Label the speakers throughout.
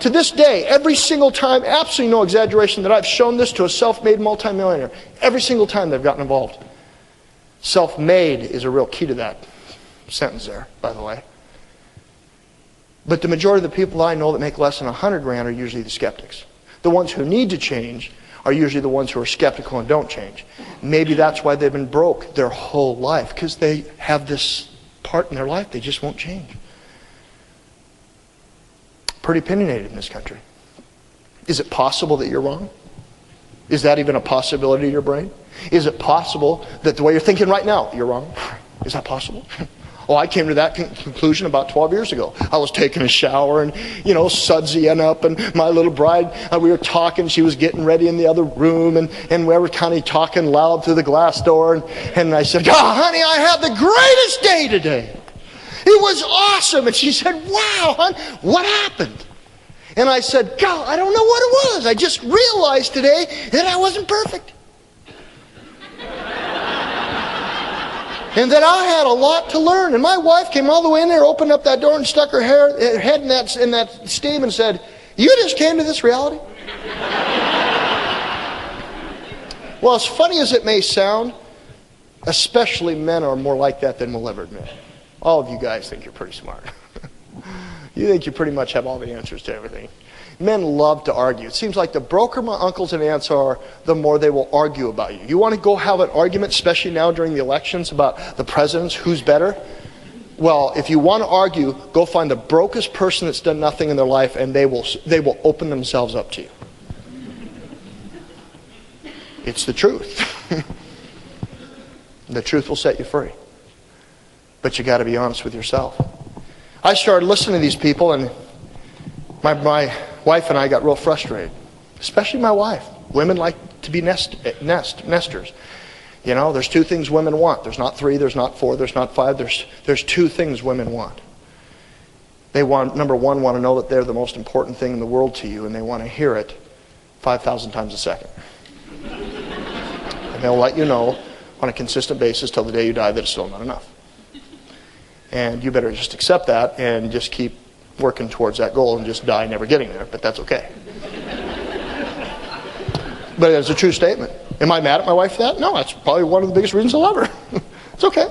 Speaker 1: To this day, every single time, absolutely no exaggeration, that I've shown this to a self-made multimillionaire, every single time they've gotten involved. Self-made is a real key to that sentence there, by the way. But the majority of the people I know that make less than 100 grand are usually the skeptics. The ones who need to change are usually the ones who are skeptical and don't change. Maybe that's why they've been broke their whole life, because they have this part in their life they just won't change. Pretty opinionated in this country. Is it possible that you're wrong? Is that even a possibility in your brain? Is it possible that the way you're thinking right now, you're wrong? Is that possible? Oh, I came to that conclusion about 12 years ago. I was taking a shower and, sudsying up, and my little bride, we were talking, she was getting ready in the other room, and we were kind of talking loud through the glass door, and I said, honey, I had the greatest day today. It was awesome. And she said, wow, hon, what happened? And I said, God, I don't know what it was. I just realized today that I wasn't perfect. And that I had a lot to learn. And my wife came all the way in there, opened up that door and stuck her head in that steam and said, you just came to this reality? Well, as funny as it may sound, especially men are more like that than we'll ever admit. All of you guys think you're pretty smart. You think you pretty much have all the answers to everything. Men love to argue. It seems like the broker my uncles and aunts are, the more they will argue about you. You want to go have an argument, especially now during the elections, about the presidents, who's better? Well, if you want to argue, go find the brokest person that's done nothing in their life, and they will open themselves up to you. It's the truth. The truth will set you free. But you got to be honest with yourself. I started listening to these people, and my wife and I got real frustrated. Especially my wife. Women like to be nesters. There's two things women want. There's not three, there's not four, there's not five. There's two things women want. They want, number one, want to know that they're the most important thing in the world to you, and they want to hear it 5,000 times a second. And they'll let you know on a consistent basis till the day you die that it's still not enough. And you better just accept that and just keep working towards that goal and just die never getting there, but that's okay. But it's a true statement. Am I mad at my wife for that? No, that's probably one of the biggest reasons I love her. It's okay.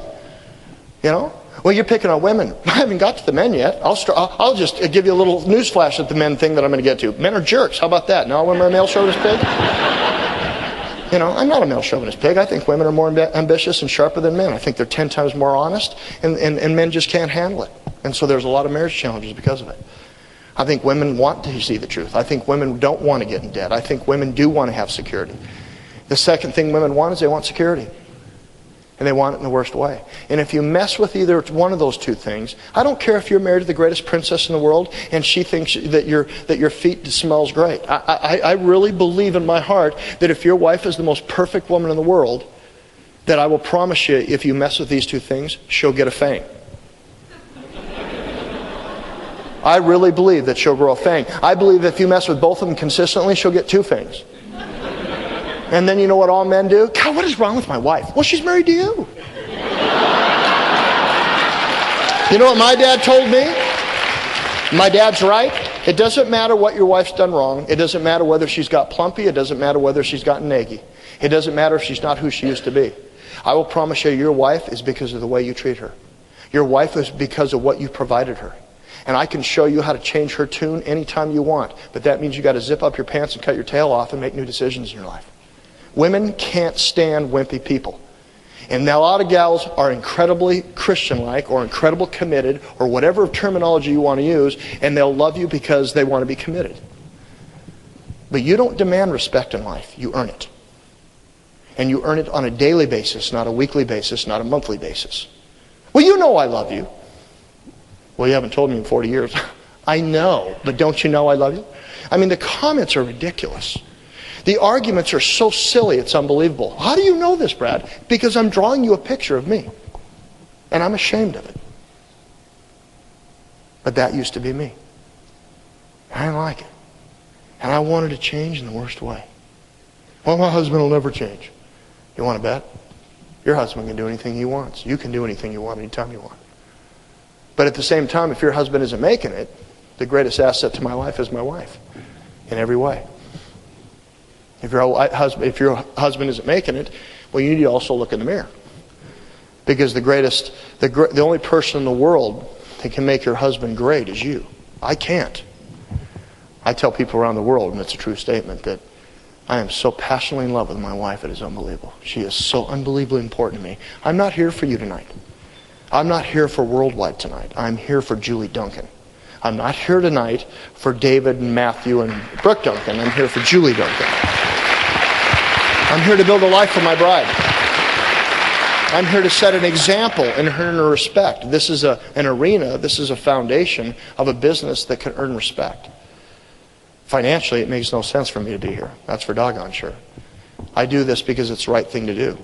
Speaker 1: Well, you're picking on women. I haven't got to the men yet. I'll just give you a little newsflash at the men thing that I'm going to get to. Men are jerks. How about that? Now when I'm a male chauvinist pig? I'm not a male chauvinist pig. I think women are more ambitious and sharper than men. I think they're 10 times more honest, and men just can't handle it. And so there's a lot of marriage challenges because of it. I think women want to see the truth. I think women don't want to get in debt. I think women do want to have security. The second thing women want is they want security. And they want it in the worst way. And if you mess with either one of those two things, I don't care if you're married to the greatest princess in the world and she thinks that your feet smells great. I really believe in my heart that if your wife is the most perfect woman in the world, that I will promise you, if you mess with these two things, she'll get a fang. I really believe that she'll grow a fang. I believe if you mess with both of them consistently, she'll get two fangs. And then you know what all men do? God, what is wrong with my wife? Well, she's married to you. You know what my dad told me? My dad's right. It doesn't matter what your wife's done wrong. It doesn't matter whether she's got plumpy. It doesn't matter whether she's gotten naggy. It doesn't matter if she's not who she used to be. I will promise you, your wife is because of the way you treat her. Your wife is because of what you provided her. And I can show you how to change her tune anytime you want. But that means you got to zip up your pants and cut your tail off and make new decisions in your life. Women can't stand wimpy people. And now a lot of gals are incredibly Christian-like or incredibly committed or whatever terminology you want to use, and they'll love you because they want to be committed. But you don't demand respect in life. You earn it. And you earn it on a daily basis, not a weekly basis, not a monthly basis. Well, you know I love you. Well, you haven't told me in 40 years. I know, but don't you know I love you? I mean, the comments are ridiculous. The arguments are so silly, it's unbelievable. How do you know this, Brad? Because I'm drawing you a picture of me. And I'm ashamed of it. But that used to be me. I didn't like it. And I wanted to change in the worst way. Well, my husband will never change. You want to bet? Your husband can do anything he wants. You can do anything you want anytime you want. But at the same time, if your husband isn't making it, The greatest asset to my life is my wife, in every way. If your husband isn't making it, well, you need to also look in the mirror. Because the only person in the world that can make your husband great is you. I can't. I tell people around the world, and it's a true statement, that I am so passionately in love with my wife, it is unbelievable. She is so unbelievably important to me. I'm not here for you tonight. I'm not here for Worldwide tonight. I'm here for Julie Duncan. I'm not here tonight for David and Matthew and Brooke Duncan. I'm here for Julie Duncan. I'm here to build a life for my bride. I'm here to set an example and earn her respect. This is an arena, this is a foundation of a business that can earn respect. Financially, it makes no sense for me to be here. That's for doggone sure. I do this because it's the right thing to do.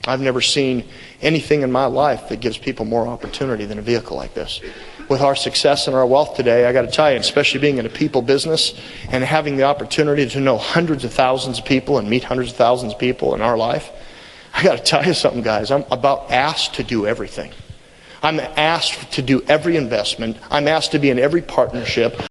Speaker 1: I've never seen anything in my life that gives people more opportunity than a vehicle like this. With our success and our wealth today, I got to tell you, especially being in a people business and having the opportunity to know hundreds of thousands of people and meet hundreds of thousands of people in our life, I got to tell you something, guys. I'm about asked to do everything. I'm asked to do every investment. I'm asked to be in every partnership.